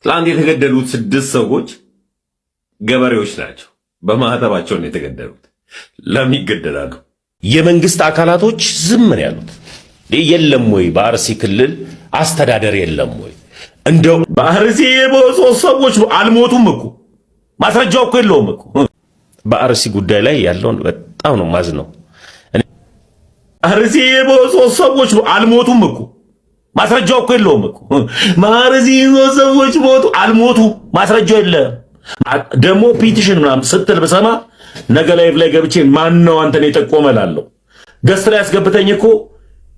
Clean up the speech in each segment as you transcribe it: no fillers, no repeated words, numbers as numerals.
ትላንት የተገደሉት 6 ሰዎች ገበሬዎች ናቸው። በማህተባቸው ነው የተገደሉት። ለምን ይገደላሉ? የመንግስት አካላቶች ዝም ነው ያሉት። የለም ወይ በአርሲ ክልል አስተዳደር የለም ወይ? እንደው በአርሲ የሞቱ ሰዎች አልሞቱም እኮ ማስረጃው እኮ የለውም እኮ። በአርሲ ጉዳይ ላይ ያለውን በጣም ነው ማዝነው። አርሲ የሞቱ ሰዎች አልሞቱም እኮ ማስረጃው እኮ የለውም እኮ። ማርሲ ሰዎች ሞቱ አልሞቱ ማስረጃው የለም። ደግሞ ፒቲሽን ምናምን ስትል በሰማ ነገ ላይቭ ላይ ገብቼ ማን ነው አንተን የጠቆመላለሁ? ገስት ላይ ያስገብተኝ እኮ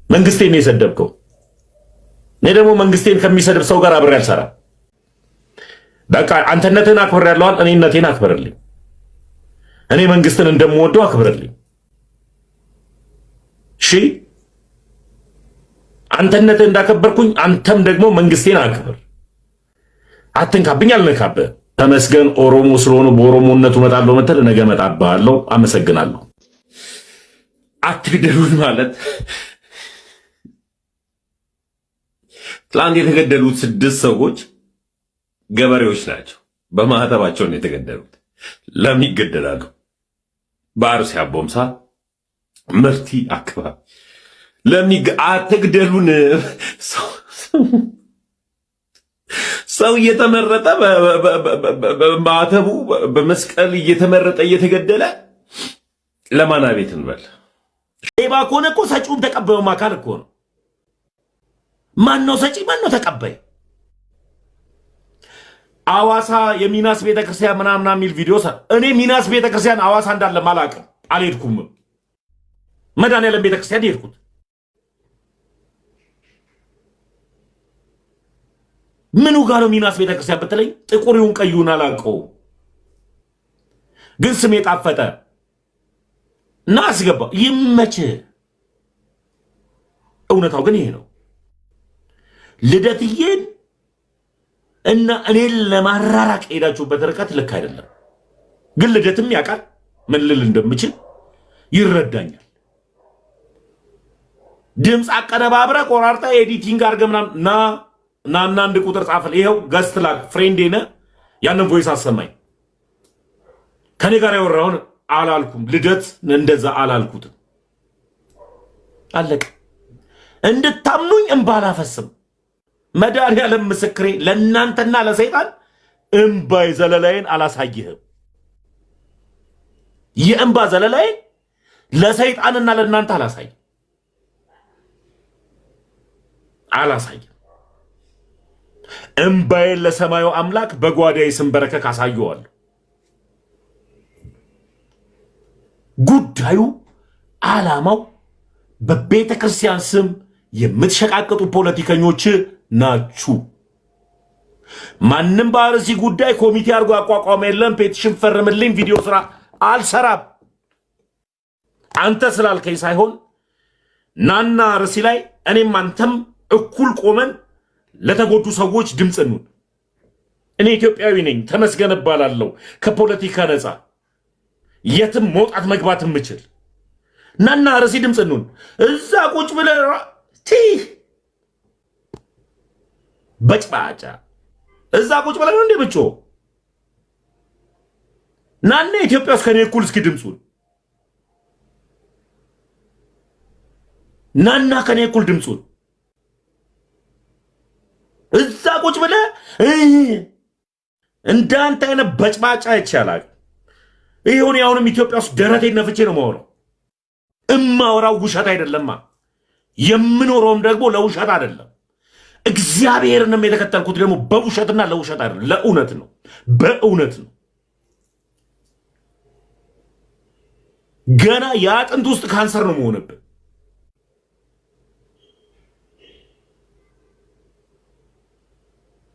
መንግስቴን የሰደብከው። እኔ ደግሞ መንግስቴን ከሚሰድብ ሰው ጋር አብሬ አልሰራም። በቃ አንተነትን አክብር ያለዋል፣ እኔነቴን አክብርልኝ። እኔ መንግስትን እንደምወደው አክብርልኝ። እሺ አንተነትን እንዳከበርኩኝ አንተም ደግሞ መንግስቴን አክብር። አትንካብኝ፣ አልነካብህ። ተመስገን ኦሮሞ ስለሆነ በኦሮሞነቱ እመጣለሁ መተል ነገ እመጣብሃለሁ። አመሰግናለሁ። አትግደሉን ማለት ትላንት የተገደሉት 6 ሰዎች ገበሬዎች ናቸው። በማህተባቸው ነው የተገደሉት። ለምን ይገደላሉ? በአርሲ አቦምሳ ምርቲ አካባቢ ለምን አትግደሉን? ሰው እየተመረጠ በማህተቡ በመስቀል እየተመረጠ እየተገደለ ለማና ቤት እንበል። ሌባ ከሆነ እኮ ሰጪውም ተቀባዩም አካል እኮ ነው። ማን ነው ሰጪ? ማን ነው ተቀባይ? አዋሳ የሚናስ ቤተክርስቲያን ምናምን የሚል ቪዲዮ እኔ ሚናስ ቤተክርስቲያን አዋሳ እንዳለ አላውቅም፣ አልሄድኩም። መድኃኔዓለም ቤተክርስቲያን ሄድኩት። ምኑ ጋር ነው ሚናስ ቤተክርስቲያን ብትለኝ ጥቁሪውን ቀዩን አላውቀውም፣ ግን ስሜ ጣፈጠ እና አስገባ። ይመችህ። እውነታው ግን ይሄ ነው። ልደትዬን እና እኔን ለማራራቅ ሄዳችሁበት ርቀት ልክ አይደለም። ግን ልደትም ያውቃል ምን ልል እንደምችል ይረዳኛል። ድምፅ አቀነባብረ ቆራርጣ ኤዲቲንግ አድርገህ ምናምን እና አንድ ቁጥር ጻፈል። ይኸው ገስት ላክ ፍሬንዴ ነህ። ያንን ቮይስ አሰማኝ። ከኔ ጋር ያወራውን አላልኩም። ልደት እንደዛ አላልኩትም። አለቀ። እንድታምኑኝ እምባ አላፈስም። መድኃኔዓለም ምስክሬ፣ ለእናንተና ለሰይጣን እምባይ ዘለላይን አላሳይህም። የእምባ ዘለላይን ለሰይጣንና ለእናንተ አላሳይም። እምባዬን ለሰማዩ አምላክ በጓዳዬ ስንበረከክ አሳየዋለሁ። ጉዳዩ ዓላማው በቤተ ክርስቲያን ስም የምትሸቃቀጡ ፖለቲከኞች ናችሁ። ማንም በአርሲ ጉዳይ ኮሚቴ አድርጎ አቋቋመ የለም። ፔቲሽን ፈርምልኝ፣ ቪዲዮ ስራ አልሰራም። አንተ ስላልከኝ ሳይሆን ናና አርሲ ላይ እኔም አንተም እኩል ቆመን ለተጎዱ ሰዎች ድምፅ እንሁን። እኔ ኢትዮጵያዊ ነኝ፣ ተመስገን እባላለሁ። ከፖለቲካ ነፃ የትም መውጣት መግባት የምችል ናና አርሲ ድምፅ እንሁን። እዛ ቁጭ ብለህ በጭባጫ እዛ ቁጭ ብለህ ነው እንዴ ብጮ? ናና ኢትዮጵያ ውስጥ ከኔ እኩል እስኪ ድምፁን ናና ከኔ እኩል ድምፁን እዛ ቁጭ ብለህ እንዳንተ አይነት በጭባጫ ይቻላል። ይሁን ያውንም ኢትዮጵያ ውስጥ ደረቴን ነፍቼ ነው የማወራው። እማወራው ውሸት አይደለማ። የምኖረውም ደግሞ ለውሸት አይደለም። እግዚአብሔርንም የተከተልኩት ደግሞ በውሸትና ለውሸት አይደለም፣ ለእውነት ነው፣ በእውነት ነው። ገና የአጥንት ውስጥ ካንሰር ነው መሆንብህ።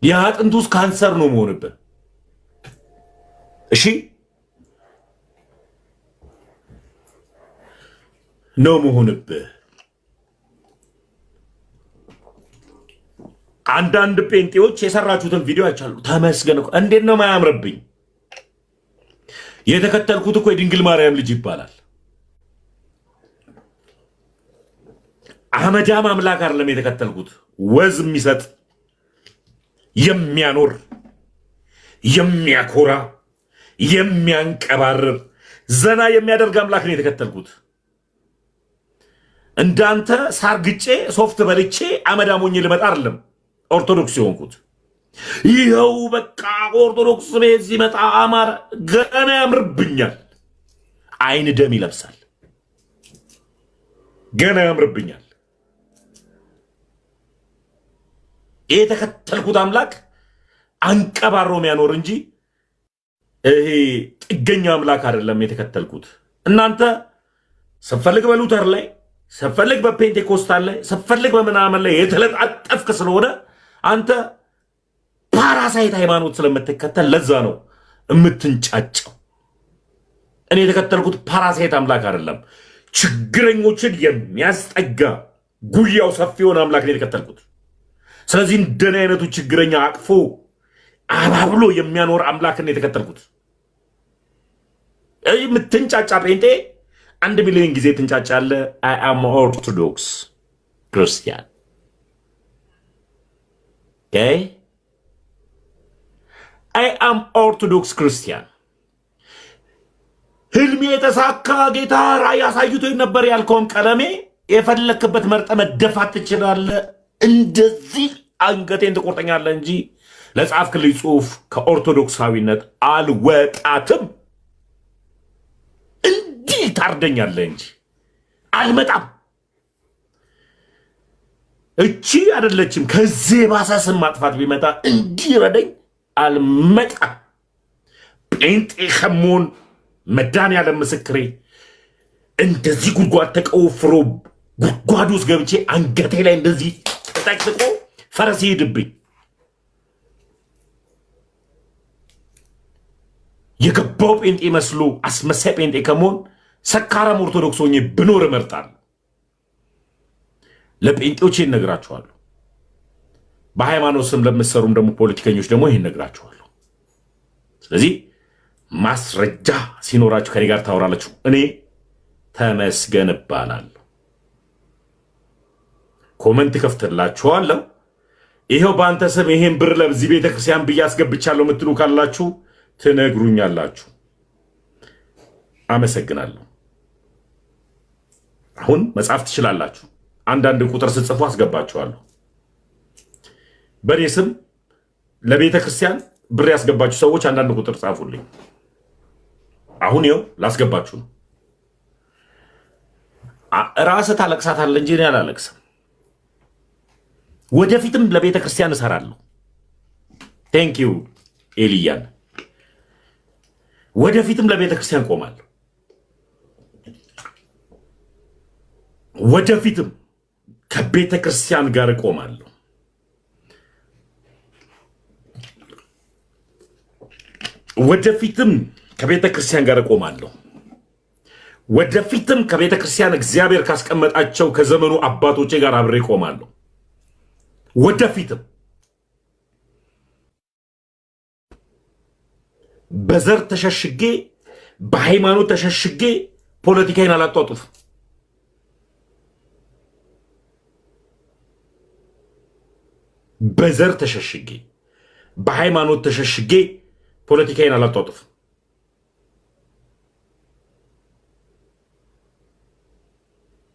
የአጥንት ውስጥ ካንሰር ነው መሆንብህ። እሺ ነው መሆንብህ። አንዳንድ ጴንጤዎች የሰራችሁትን ቪዲዮ አይቻሉ። ተመስገን እኮ እንዴት ነው ማያምርብኝ? የተከተልኩት እኮ የድንግል ማርያም ልጅ ይባላል። አህመዳም አምላክ አይደለም የተከተልኩት፣ ወዝ የሚሰጥ የሚያኖር የሚያኮራ የሚያንቀባርር ዘና የሚያደርግ አምላክ ነው የተከተልኩት። እንዳንተ ሳር ግጬ ሶፍት በልቼ አመዳሞኝ ልመጣ አይደለም ኦርቶዶክስ የሆንኩት። ይኸው በቃ ኦርቶዶክስ ቤት ሲመጣ አማራ ገና ያምርብኛል፣ አይን ደም ይለብሳል፣ ገና ያምርብኛል። የተከተልኩት አምላክ አንቀባሮ የሚያኖር እንጂ ይሄ ጥገኛ አምላክ አይደለም የተከተልኩት። እናንተ ስፈልግ በሉተር ላይ ስፈልግ በፔንቴኮስታል ላይ ስፈልግ በምናምን ላይ የተለጣጠፍክ ስለሆነ አንተ ፓራሳይት ሃይማኖት ስለምትከተል ለዛ ነው የምትንጫጫው። እኔ የተከተልኩት ፓራሳይት አምላክ አይደለም፣ ችግረኞችን የሚያስጠጋ ጉያው ሰፊ የሆነ አምላክ ነው የተከተልኩት። ስለዚህ እንደኔ አይነቱ ችግረኛ አቅፎ አባብሎ የሚያኖር አምላክ ነው የተከተልኩት። የምትንጫጫ ጴንጤ 1 ሚሊዮን ጊዜ ትንጫጫለ። አይ አም ኦርቶዶክስ ክርስቲያን። ኦኬ አይ አም ኦርቶዶክስ ክርስቲያን። ህልሜ የተሳካ ጌታ ራእይ አሳይቶኝ ነበር ያልከውን ቀለሜ የፈለክበት መርጠ መደፋት ትችላለህ። እንደዚህ አንገቴን ትቆርጠኛለህ እንጂ ለጻፍክልኝ ጽሑፍ ከኦርቶዶክሳዊነት አልወጣትም። እንዲህ ታርደኛለህ እንጂ አልመጣም። እቺ አይደለችም። ከዚህ ባሰ ስም ማጥፋት ቢመጣ እንዲረደኝ አልመጣም። ጴንጤ ከመሆን መድኃኒዓለም ምስክሬ፣ እንደዚህ ጉድጓድ ተቆፍሮ ጉድጓድ ውስጥ ገብቼ አንገቴ ላይ እንደዚህ ተጠቅጥቆ ፈረስ ይሄድብኝ የገባው ጴንጤ መስሎ አስመሳይ ጴንጤ ከመሆን ሰካራም ኦርቶዶክስ ሆኜ ብኖር እመርጣለሁ። ለጴንጤዎች ይህን ነግራችኋለሁ። በሃይማኖት ስም ለምትሰሩም ደግሞ ፖለቲከኞች ደግሞ ይህን ነግራችኋለሁ። ስለዚህ ማስረጃ ሲኖራችሁ ከኔ ጋር ታወራላችሁ። እኔ ተመስገን እባላለሁ። ኮመንት ከፍትላችኋለሁ። ይሄው በአንተ ስም ይሄን ብር ለዚህ ቤተክርስቲያን ብዬ አስገብቻለሁ የምትሉ ካላችሁ ትነግሩኛላችሁ። አመሰግናለሁ። አሁን መጻፍ ትችላላችሁ። አንዳንድ ቁጥር ስጽፉ አስገባችኋለሁ። በኔ ስም ለቤተ ክርስቲያን ብር ያስገባችሁ ሰዎች አንዳንድ ቁጥር ጻፉልኝ። አሁን ይኸው ላስገባችሁ ነው። ራስህ ታለቅሳታለህ እንጂ እኔ አላለቅስም። ወደፊትም ለቤተ ክርስቲያን እሰራለሁ። ቴንክ ዩ ኤልያን። ወደፊትም ለቤተ ክርስቲያን ቆማለሁ። ወደፊትም ከቤተ ክርስቲያን ጋር ቆማለሁ። ወደፊትም ከቤተ ክርስቲያን ጋር ቆማለሁ። ወደፊትም ከቤተ ክርስቲያን እግዚአብሔር ካስቀመጣቸው ከዘመኑ አባቶቼ ጋር አብሬ ቆማለሁ። ወደፊትም በዘር ተሸሽጌ በሃይማኖት ተሸሽጌ ፖለቲካዬን አላጧጡፍ። በዘር ተሸሽጌ በሃይማኖት ተሸሽጌ ፖለቲካዬን አላጧጡፍ።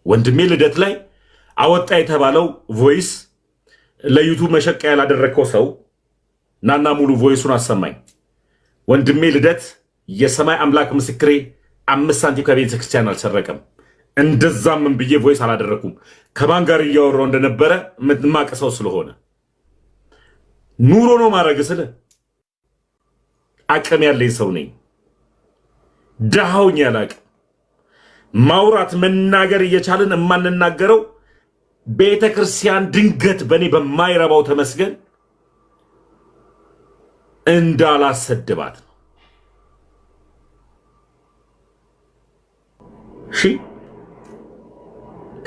ወንድሜ ልደት ላይ አወጣ የተባለው ቮይስ ለዩቱብ መሸቀያ ያላደረከው ሰው ናና ሙሉ ቮይሱን አሰማኝ። ወንድሜ ልደት የሰማይ አምላክ ምስክሬ 5 ሳንቲም ከቤተ ክርስቲያን አልሰረቀም። እንደዛም ምን ብዬ ቮይስ አላደረኩም። ከማን ጋር እያወራው እንደነበረ ማቀሰው ስለሆነ ኑሮ ነው ማድረግ ስለ አቅም ያለኝ ሰው ነኝ። ደሃውኝ ያላቅ ማውራት መናገር እየቻልን የማንናገረው ቤተ ክርስቲያን ድንገት በእኔ በማይረባው ተመስገን እንዳላሰድባት ነው። እሺ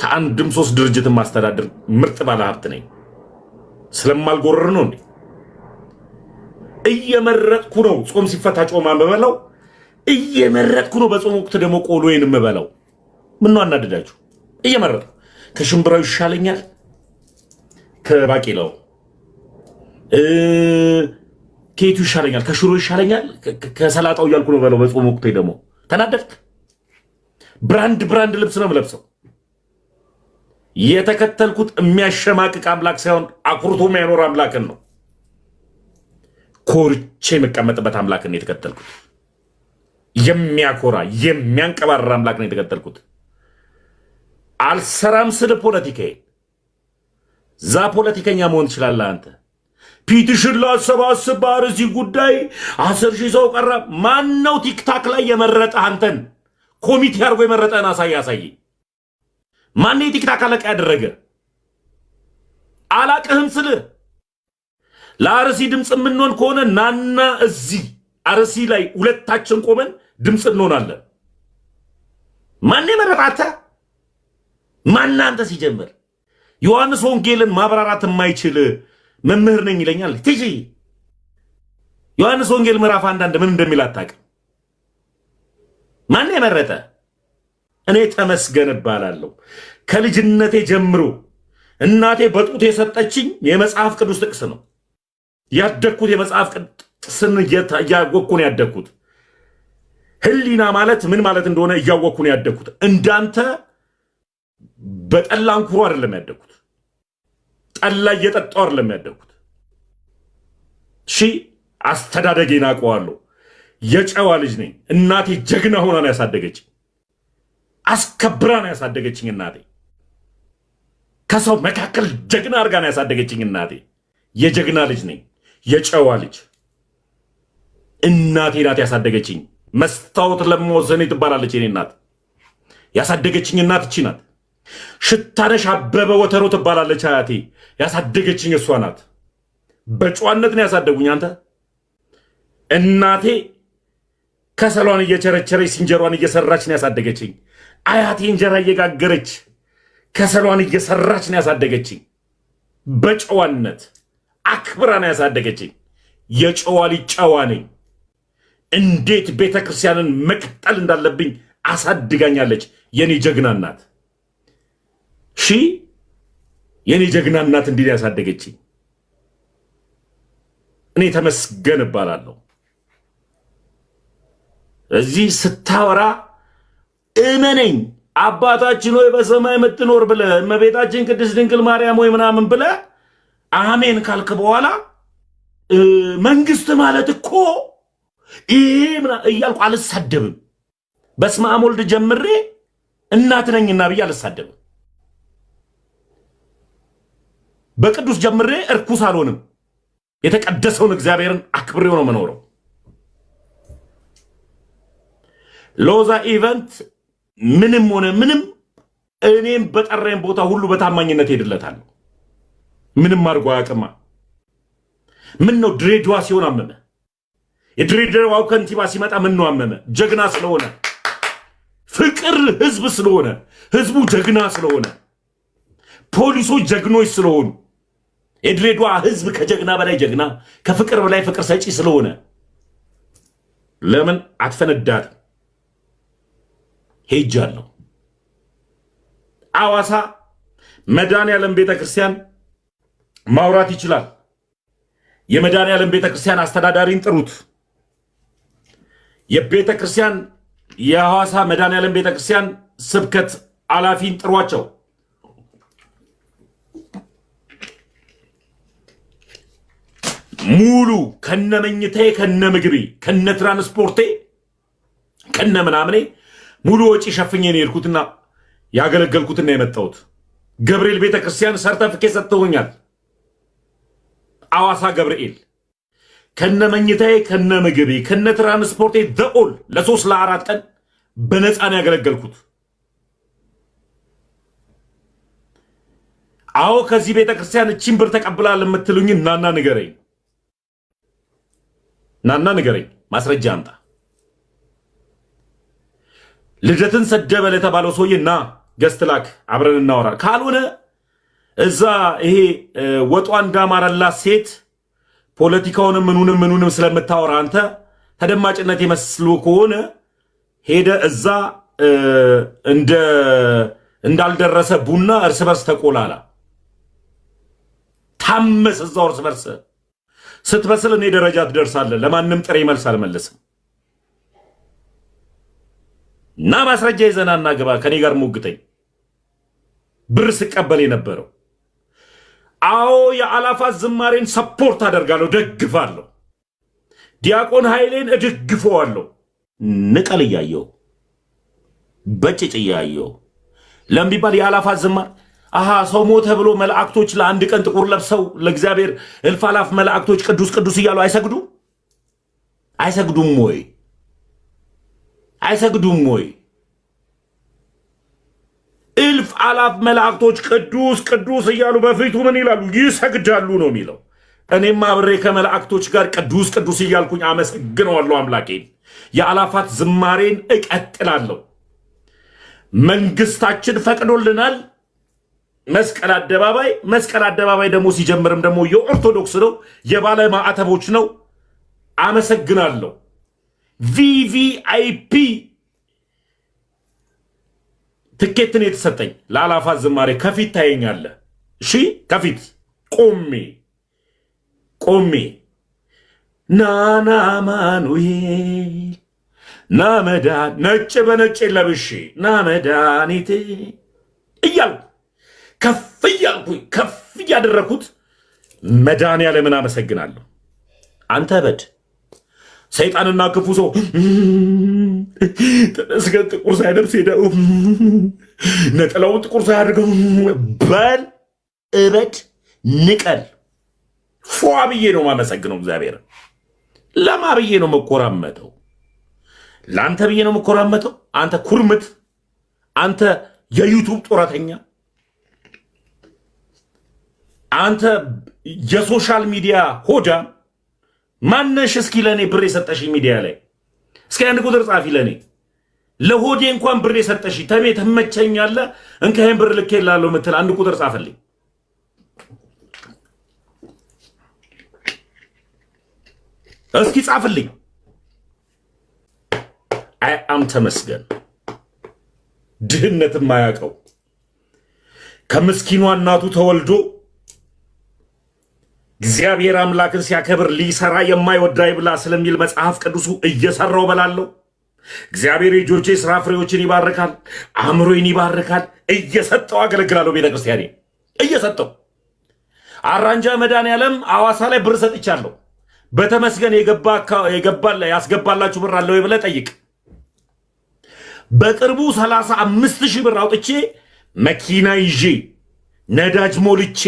ከአንድም 3 ድርጅት ማስተዳደር ምርጥ ባለ ሀብት ነኝ። ስለማልጎረር ነው እንዴ? እየመረጥኩ ነው ጾም ሲፈታ ጮማ የምበላው። እየመረጥኩ ነው በጾም ወቅት ደግሞ ቆሎዬን የምበላው። ምነው አናደዳችሁ? እየመረጥኩ ከሽምብራው ይሻለኛል ከባቄላው ከየቱ ይሻለኛል? ከሽሮ ይሻለኛል? ከሰላጣው እያልኩ ነው በለው። በጾም ወቅቴ ደግሞ ተናደድክ? ብራንድ ልብስ ነው የምለብሰው። የተከተልኩት የሚያሸማቅቅ አምላክ ሳይሆን አኩርቶ የሚያኖር አምላክን ነው። ኮርቼ የምቀመጥበት አምላክን ነው የተከተልኩት። የሚያኮራ የሚያንቀባረር አምላክ ነው የተከተልኩት። አልሰራም ስል ፖለቲካዬ ዛ ፖለቲከኛ መሆን ትችላለህ አንተ። ፒቲሽን ላሰባስብ በአርሲ ጉዳይ 10,000 ሰው ቀረ። ማን ነው ቲክታክ ላይ የመረጠ አንተን? ኮሚቴ አድርጎ የመረጠን አሳይ። ማን ነው የቲክታክ አለቃ ያደረገ? አላቅህም ስልህ ለአርሲ ድምፅ የምንሆን ከሆነ ናና እዚህ አርሲ ላይ ሁለታችን ቆመን ድምፅ እንሆናለን። ማን የመረጣተ? ማን አንተ? ሲጀምር ዮሐንስ ወንጌልን ማብራራት የማይችል መምህር ነኝ ይለኛል። ትጂ ዮሐንስ ወንጌል ምዕራፍ 1 ምን እንደሚል አታውቅም። ማን የመረጠ? እኔ ተመስገን እባላለሁ። ከልጅነቴ ጀምሮ እናቴ በጡት የሰጠችኝ የመጽሐፍ ቅዱስ ጥቅስ ነው ያደግኩት። የመጽሐፍ ቅዱስን እያወቅኩ ነው ያደግኩት። ህሊና ማለት ምን ማለት እንደሆነ እያወቅኩ ነው ያደግኩት። እንዳንተ በጠላ አንኩሮ አይደለም ያደግኩት። ጠላ እየጠጣሁ አይደለም ያደግኩት። እሺ አስተዳደጌን አውቀዋለሁ። የጨዋ ልጅ ነኝ። እናቴ ጀግና ሆና ነው ያሳደገችኝ። አስከብራ ነው ያሳደገችኝ እናቴ። ከሰው መካከል ጀግና አድርጋ ነው ያሳደገችኝ እናቴ። የጀግና ልጅ ነኝ። የጨዋ ልጅ እናቴ ናት ያሳደገችኝ። መስታወት ለሞዘኔ ትባላለች የኔ እናት። ያሳደገችኝ እናት እቺ ናት። ሽታነሽ አበበ ወተሮ ትባላለች አያቴ። ያሳደገችኝ እሷ ናት። በጨዋነት ነው ያሳደጉኝ። አንተ እናቴ ከሰሏን እየቸረቸረች ሲንጀሯን እየሰራች ነው ያሳደገችኝ። አያቴ እንጀራ እየጋገረች ከሰሏን እየሰራች ነው ያሳደገችኝ። በጨዋነት አክብራ ነው ያሳደገችኝ። የጨዋ ልጅ ጨዋ ነኝ። እንዴት ቤተ ክርስቲያንን መቅጠል እንዳለብኝ አሳድጋኛለች የኔ ጀግና እናት። የኔ ጀግና እናት እንዲህ ያሳደገችኝ። እኔ ተመስገን እባላለሁ። እዚህ ስታወራ እመነኝ አባታችን ሆይ በሰማይ የምትኖር ብለህ እመቤታችን ቅድስት ድንግል ማርያም ሆይ ምናምን ብለህ አሜን ካልክ በኋላ መንግስት ማለት እኮ ይሄ እያልኩ አልሳደብም። በስመ አብ ወልድ ጀምሬ እናት ነኝና ብዬ አልሳደብም። በቅዱስ ጀምሬ እርኩስ አልሆንም። የተቀደሰውን እግዚአብሔርን አክብሬው ነው መኖረው። ሎዛ ኢቨንት ምንም ሆነ ምንም እኔም በጠራኝ ቦታ ሁሉ በታማኝነት ሄድለታለሁ። ምንም አድርጎ አያውቅማ። ምን ነው ድሬዳዋ ሲሆን አመመ። የድሬዳዋው ከንቲባ ሲመጣ ምን ነው አመመ። ጀግና ስለሆነ፣ ፍቅር ህዝብ ስለሆነ፣ ህዝቡ ጀግና ስለሆነ፣ ፖሊሶች ጀግኖች ስለሆኑ፣ የድሬዳዋ ህዝብ ከጀግና በላይ ጀግና፣ ከፍቅር በላይ ፍቅር ሰጪ ስለሆነ ለምን አትፈነዳት? ሄጃለሁ። አዋሳ መድኃኔዓለም ቤተክርስቲያን ማውራት ይችላል። የመድኃኔዓለም ቤተክርስቲያን አስተዳዳሪን ጥሩት። የቤተክርስቲያን የሐዋሳ መድኃኔዓለም ቤተክርስቲያን ስብከት ኃላፊን ጥሯቸው። ሙሉ ከነመኝታዬ ከነምግቤ ከነትራንስፖርቴ ከነምናምኔ ሙሉ ወጪ ሸፍኜ ነው የሄድኩትና ያገለገልኩትና የመጣሁት። ገብርኤል ቤተክርስቲያን ሰርተፍኬት ሰጥተውኛል። አዋሳ ገብርኤል ከነመኝታዬ ከነምግቤ ከነትራንስፖርቴ ዘኦል ለ3 ለ4 ቀን በነፃ ነው ያገለገልኩት። አዎ ከዚህ ቤተክርስቲያን እቺን ብር ተቀብላል የምትሉኝ ናና ንገረኝ። ናና ንገረኝ፣ ማስረጃ አምጣ። ልደትን ሰደበ ለተባለው ሰውዬ ና ገስት ላክ፣ አብረን እናወራ። ካልሆነ እዛ ይሄ ወጧ እንዳማረላት ሴት ፖለቲካውንም ምኑንም ስለምታወራ አንተ ተደማጭነት ይመስሉ ከሆነ ሄደ እዛ እንዳልደረሰ ቡና እርስ በርስ ተቆላላ። ታመስ እዛው እርስ በርስ ስትበስል እኔ ደረጃ ትደርሳለህ። ለማንም ጥሬ መልስ አልመልስም። እና ማስረጃ ይዘናና ግባ ከኔ ጋር ሞግተኝ። ብር ስቀበል የነበረው አዎ የአላፋት ዝማሬን ሰፖርት አደርጋለሁ፣ ደግፋለሁ። ዲያቆን ኃይሌን እደግፈዋለሁ። ንቀል እያየው በጭጭ እያየው ለምቢባል የአላፋት ዝማሬ ሰው ሞተ ብሎ መላእክቶች ለአንድ ቀን ጥቁር ለብሰው ለእግዚአብሔር እልፍ አላፍ መላእክቶች ቅዱስ ቅዱስ እያሉ አይሰግዱም? አይሰግዱም ወይ? አይሰግዱም ወይ? እልፍ አላፍ መላእክቶች ቅዱስ ቅዱስ እያሉ በፊቱ ምን ይላሉ? ይሰግዳሉ ነው የሚለው። እኔም አብሬ ከመላእክቶች ጋር ቅዱስ ቅዱስ እያልኩኝ አመሰግነዋለሁ አምላኬን። የአላፋት ዝማሬን እቀጥላለሁ። መንግስታችን ፈቅዶልናል። መስቀል አደባባይ ደግሞ ሲጀምርም ደግሞ የኦርቶዶክስ ነው፣ የባለ ማዕተቦች ነው። አመሰግናለሁ። ቪቪአይፒ ትኬትን የተሰጠኝ ለአላፋት ዝማሬ ከፊት ታየኛለህ። እሺ ከፊት ቆሜ ናና አማኑኤል ናመዳን ነጭ በነጭ ለብሼ ናመዳኒቴ እያልኩ ከፍ እያደረኩት መድኃኒዓለምን አመሰግናለሁ። አንተ በድ ሰይጣንና ክፉ ሰው ተመስገን ጥቁር ሳይለብስ ሄደው ነጠላውን ጥቁር ሳያደርገው በል እበድ ንቀል። ፏ ብዬ ነው ማመሰግነው እግዚአብሔር። ለማ ብዬ ነው መኮራመተው? ለአንተ ብዬ ነው መኮራመተው? አንተ ኩርምት፣ አንተ የዩቱብ ጡረተኛ፣ አንተ የሶሻል ሚዲያ ሆዳ ማነሽ? እስኪ ለእኔ ብር የሰጠሽ ሚዲያ ላይ እስኪ አንድ ቁጥር ጻፊ። ለእኔ ለሆዴ እንኳን ብር የሰጠሽ ተሜ ተመቸኛለህ እንከይን ብር ልኬላለሁ ምትል አንድ ቁጥር ጻፈልኝ እስኪ ጻፍልኝ። አም ተመስገን። ድህነት የማያውቀው ከምስኪኗ እናቱ ተወልዶ እግዚአብሔር አምላክን ሲያከብር ሊሰራ የማይወዳ ይብላ ስለሚል መጽሐፍ ቅዱሱ እየሰራው በላለው። እግዚአብሔር የእጆቼ ስራ ፍሬዎችን ይባርካል፣ አእምሮዬን ይባርካል። እየሰጠው አገለግላለሁ። ቤተክርስቲያኔ እየሰጠው አራንጃ መድኃኒዓለም አዋሳ ላይ ብር ሰጥቻለሁ። በተመስገን ያስገባላችሁ ብር አለ ወይ ብለህ ጠይቅ። በቅርቡ 35,000 ብር አውጥቼ መኪና ይዤ ነዳጅ ሞልቼ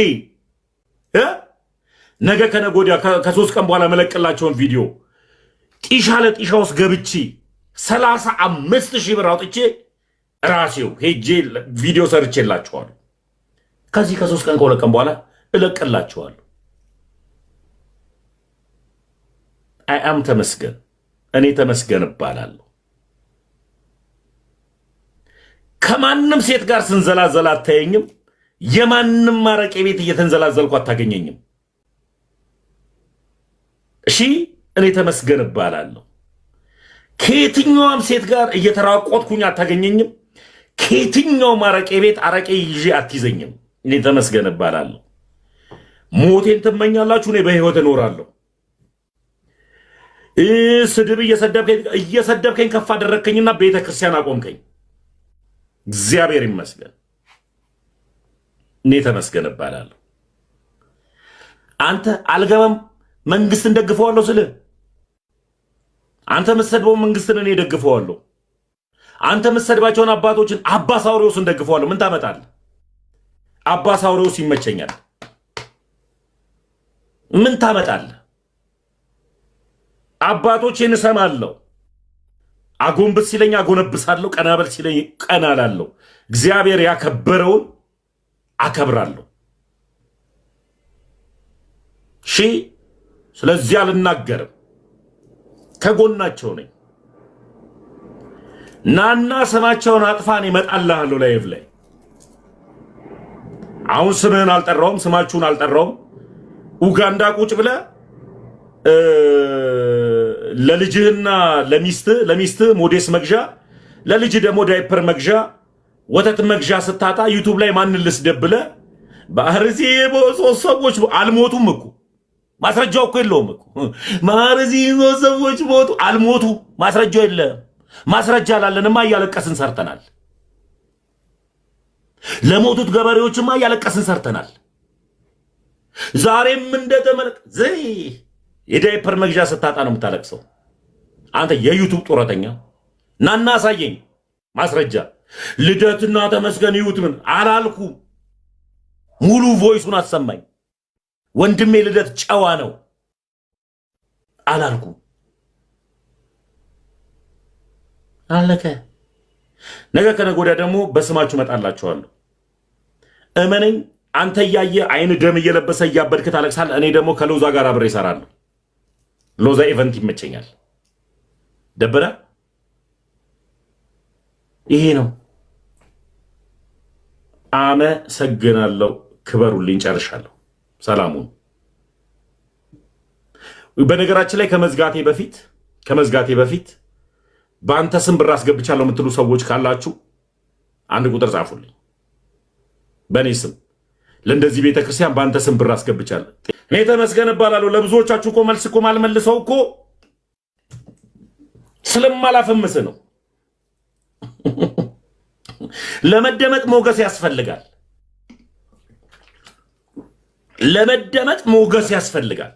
ነገ ከነገ ወዲያ ከ3 ቀን በኋላ መለቅላቸውን ቪዲዮ ጢሻ ለጢሻ ውስጥ ገብቼ 35,000 ብር አውጥቼ ራሴው ሄጄ ቪዲዮ ሰርቼላችኋለሁ። ከዚህ ከ3 ቀን ከ2 ቀን በኋላ እለቅላችኋለሁ። አም ተመስገን። እኔ ተመስገን እባላለሁ። ከማንም ሴት ጋር ስንዘላዘል አታየኝም። የማንም ማረቄ ቤት እየተንዘላዘልኩ አታገኘኝም። እሺ እኔ ተመስገን እባላለሁ። ከየትኛውም ሴት ጋር እየተራቆትኩኝ አታገኘኝም። ከየትኛውም ማረቄ ቤት አረቄ ይዤ አትይዘኝም። እኔ ተመስገን እባላለሁ። ሞቴን ትመኛላችሁ፣ እኔ በህይወት እኖራለሁ። ስድብ እየሰደብከኝ ከፍ አደረግከኝና ቤተ ክርስቲያን አቆምከኝ። እግዚአብሔር ይመስገን። እኔ ተመስገን እባላለሁ። አንተ አልገባም መንግስትን ደግፈዋለሁ ስልህ አንተ የምትሰድበው መንግስትን እኔ ደግፈዋለሁ። አንተ የምትሰድባቸውን አባቶችን አባ ሳውሪዎስን ደግፈዋለሁ። ምን ታመጣለህ? አባ ሳውሪዎስ ይመቸኛል። ምን ታመጣለህ? አባቶቼን እሰማለሁ። አጎንብስ ሲለኝ አጎነብሳለሁ፣ ቀናበል ሲለኝ ቀና እላለሁ። እግዚአብሔር ያከበረውን አከብራለሁ። እሺ፣ ስለዚህ አልናገርም። ከጎናቸው ነኝ። ናና ስማቸውን አጥፋን ይመጣልሃለሁ ላይቭ ላይ። አሁን ስምህን አልጠራውም፣ ስማችሁን አልጠራውም። ኡጋንዳ ቁጭ ብለህ ለልጅህና ለሚስትህ ሞዴስ መግዣ፣ ለልጅ ደግሞ ዳይፐር መግዣ፣ ወተት መግዣ ስታጣ ዩቱብ ላይ ማንን ልስደብ ብለህ ባህርዚ ሶስት ሰዎች አልሞቱም እኮ ማስረጃው እኮ የለውም እኮ ማርዚ ሰዎች ሞቱ አልሞቱ ማስረጃው የለም። ማስረጃ ላለንማ እያለቀስን ሰርተናል። ለሞቱት ገበሬዎችማ እያለቀስን ሰርተናል። ዛሬም እንደተመለከ ዘይ የዳይፐር መግዣ ስታጣ ነው የምታለቅሰው። አንተ የዩቲዩብ ጡረተኛ ናና አሳየኝ ማስረጃ። ልደትና ተመስገን ይዩት ምን አላልኩ። ሙሉ ቮይሱን አሰማኝ። ወንድሜ ልደት ጨዋ ነው አላልኩ። አለከ ነገ ከነገ ወዲያ ደግሞ በስማችሁ መጣላችኋለሁ። እመነኝ። አንተ እያየ አይን ደም እየለበሰ እያበድክ ታለቅሳለህ። እኔ ደግሞ ከሎዛ ጋር አብሬ እሰራለሁ። ሎዛ ኢቨንት ይመቸኛል። ደበረ ይሄ ነው። አመሰግናለሁ። ክበሩልኝ። ጨርሻለሁ። ሰላሙን በነገራችን ላይ ከመዝጋቴ በፊት በአንተ ስም ብር አስገብቻለሁ የምትሉ ሰዎች ካላችሁ አንድ ቁጥር ጻፉልኝ። በእኔ ስም ለእንደዚህ ቤተክርስቲያን በአንተ ስም ብር አስገብቻለሁ። እኔ ተመስገን እባላለሁ። ለብዙዎቻችሁ እኮ መልስ እኮ ማልመልሰው እኮ ስለማላፈምስ ነው። ለመደመጥ ሞገስ ያስፈልጋል። ለመደመጥ ሞገስ ያስፈልጋል።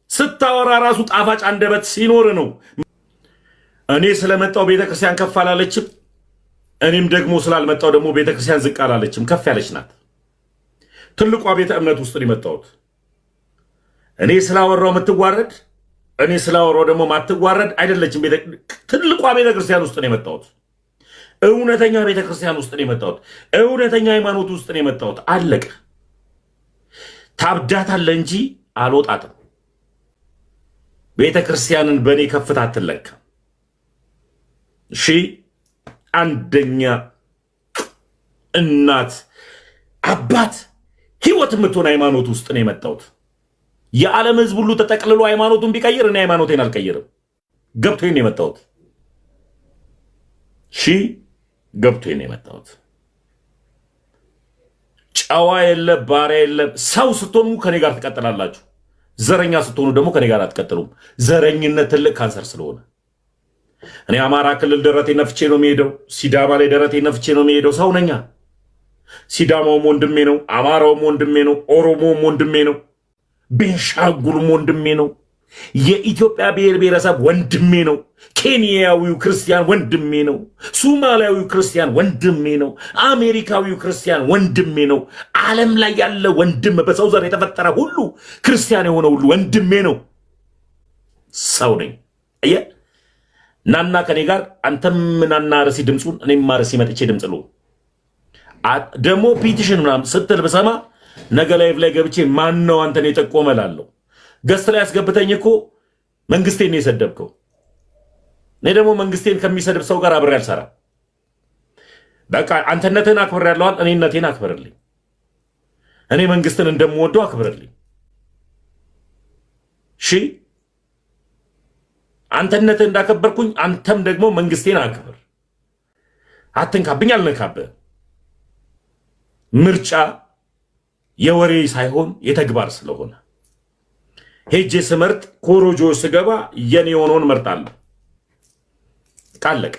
ስታወራ ራሱ ጣፋጭ አንደበት ሲኖር ነው። እኔ ስለመጣው ቤተክርስቲያን ከፍ አላለችም። እኔም ደግሞ ስላልመጣው ደግሞ ቤተክርስቲያን ዝቅ አላለችም። ከፍ ያለች ናት። ትልቋ ቤተ እምነት ውስጥ ነው የመጣሁት። እኔ ስላወራው የምትዋረድ፣ እኔ ስላወራው ደግሞ ማትዋረድ አይደለችም። ትልቋ ቤተክርስቲያን ውስጥ ነው የመጣሁት። እውነተኛ ቤተክርስቲያን ውስጥ ነው የመጣሁት። እውነተኛ ሃይማኖት ውስጥ ነው የመጣሁት። አለቀ። ታብዳታለህ እንጂ አልወጣትም። ቤተክርስቲያንን በእኔ ከፍታ አትለካም። እሺ፣ አንደኛ እናት አባት ህይወት የምትሆን ሃይማኖት ውስጥ ነው የመጣሁት። የዓለም ህዝብ ሁሉ ተጠቅልሎ ሃይማኖቱን ቢቀይር እኔ ሃይማኖቴን አልቀይርም። ገብቶኝ ነው የመጣሁት። እሺ፣ ገብቶኝ ነው የመጣሁት። ጨዋ የለ ባሪያ የለም። ሰው ስትሆኑ ከኔ ጋር ትቀጥላላችሁ። ዘረኛ ስትሆኑ ደግሞ ከኔ ጋር አትቀጥሉም። ዘረኝነት ትልቅ ካንሰር ስለሆነ እኔ አማራ ክልል ደረቴ ነፍቼ ነው የሚሄደው። ሲዳማ ላይ ደረቴ ነፍቼ ነው የሚሄደው። ሰው ነኛ። ሲዳማውም ወንድሜ ነው፣ አማራውም ወንድሜ ነው፣ ኦሮሞውም ወንድሜ ነው፣ ቤንሻንጉልም ወንድሜ ነው። የኢትዮጵያ ብሔር ብሔረሰብ ወንድሜ ነው። ኬንያዊው ክርስቲያን ወንድሜ ነው። ሱማሊያዊው ክርስቲያን ወንድሜ ነው። አሜሪካዊው ክርስቲያን ወንድሜ ነው። ዓለም ላይ ያለ ወንድም፣ በሰው ዘር የተፈጠረ ሁሉ ክርስቲያን የሆነ ሁሉ ወንድሜ ነው። ሰው ነኝ። አየህ፣ ናና ከኔ ጋር አንተም ናና ረሲ ድምፁን እኔም ማረሲ መጥቼ ድምፅ ሉ ደግሞ ፒቲሽን ምናምን ስትል ብሰማ ነገ ላይቭ ላይ ገብቼ ማን ነው አንተን የጠቆመ እላለሁ። ገስት ላይ ያስገብተኝ እኮ መንግስቴን የሰደብከው። እኔ ደግሞ መንግስቴን ከሚሰድብ ሰው ጋር አብሬ አልሰራም። በቃ አንተነትህን አክብር ያለዋል፣ እኔነቴን አክብርልኝ። እኔ መንግስትን እንደምወደው አክብርልኝ። እሺ፣ አንተነትህ እንዳከበርኩኝ አንተም ደግሞ መንግስቴን አክብር። አትንካብኝ፣ አልነካብህ። ምርጫ የወሬ ሳይሆን የተግባር ስለሆነ ሄጄ ስመርጥ ኮሮጆ ስገባ የኔ የሆነውን መርጣለሁ። ቃለቅ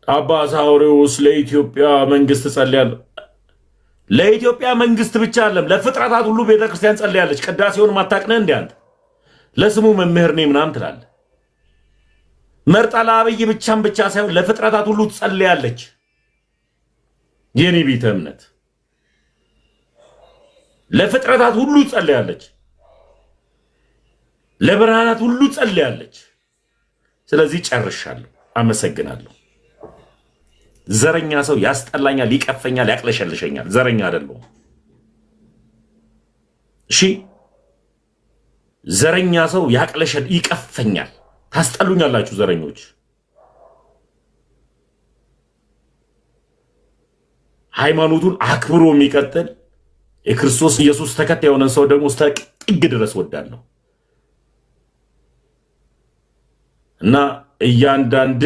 አባ ሳውሬውስ ለኢትዮጵያ መንግስት ጸልያለሁ። ለኢትዮጵያ መንግስት ብቻ አይደለም ለፍጥረታት ሁሉ ቤተክርስቲያን ጸልያለች። ቅዳሴውን ማታቅነህ እንዴ አንተ? ለስሙ መምህር ነኝ ምናምን ትላለህ። መርጣ ለአብይ ብቻ ሳይሆን ለፍጥረታት ሁሉ ትጸልያለች። የኔ ቤተ እምነት ለፍጥረታት ሁሉ ጸልያለች። ለብርሃናት ሁሉ ጸልያለች። ስለዚህ ጨርሻለሁ። አመሰግናለሁ። ዘረኛ ሰው ያስጠላኛል፣ ይቀፈኛል፣ ያቅለሸልሸኛል። ዘረኛ አይደለሁም። እሺ፣ ዘረኛ ሰው ያቅለሸል ይቀፈኛል። ታስጠሉኛላችሁ ዘረኞች። ሃይማኖቱን አክብሮ የሚቀጥል የክርስቶስ ኢየሱስ ተከታይ የሆነን ሰው ደግሞ እስከ ጥግ ድረስ ወዳለሁ እና እያንዳንድ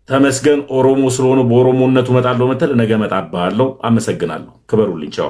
ተመስገን ኦሮሞ ስለሆነ በኦሮሞነቱ መጣለው መተል ነገ መጣባለሁ። አመሰግናለሁ። ክበሩልኝ። ቻው።